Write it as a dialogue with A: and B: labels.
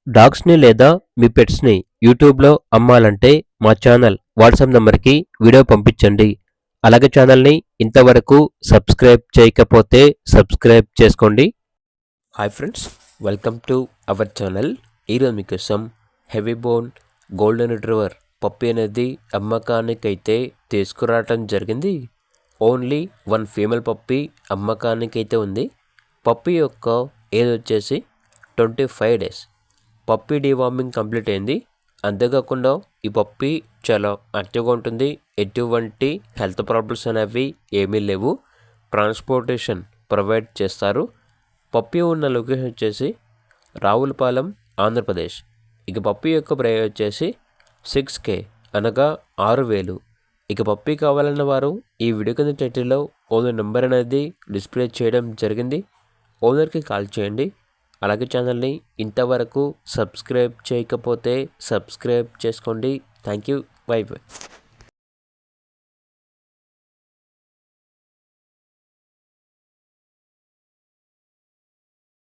A: డాగ్స్‌ని లేదా మీ పెట్స్‌ని యూట్యూబ్‌లో అమ్మాలంటే మా ఛానల్ వాట్సాప్ నంబర్‌కి వీడియో పంపించండి. అలాగే ఛానల్‌ని ఇంతవరకు సబ్స్క్రైబ్ చేయకపోతే సబ్స్క్రైబ్ చేసుకోండి. Hi friends, welcome to our channel. ఈరోజు మీకోసం heavy bone golden retriever puppy అనేది అమ్మకానికైతే తీసుకురావటం జరిగింది. ఓన్లీ వన్ ఫీమేల్ పప్పీ అమ్మకానికైతే ఉంది. పప్పీ యొక్క ఏజ్ వచ్చేసి 25 డేస్. పప్పీ డీవార్మింగ్ కంప్లీట్ అయింది. అంతేకాకుండా ఈ పప్పీ చాలా యాక్టివ్గా ఉంటుంది. ఎటువంటి హెల్త్ ప్రాబ్లమ్స్ అనేవి ఏమీ లేవు. ట్రాన్స్పోర్టేషన్ ప్రొవైడ్ చేస్తారు. పప్పీ ఉన్న లొకేషన్ వచ్చేసి రావులపాలెం, ఆంధ్రప్రదేశ్. ఇక పప్పీ యొక్క ప్రైస్ వచ్చేసి 6K అనగా 6,000. ఇక పప్పీ కావాలన్న వారు ఈ వీడియో కింద టైటిల్లో ఓనర్ నెంబర్ అనేది డిస్ప్లే చేయడం జరిగింది. ఓనర్కి కాల్ చేయండి. అలాగే ఛానల్ని ఇంతవరకు సబ్స్క్రైబ్ చేయకపోతే సబ్స్క్రైబ్ చేసుకోండి. Thank you. By by.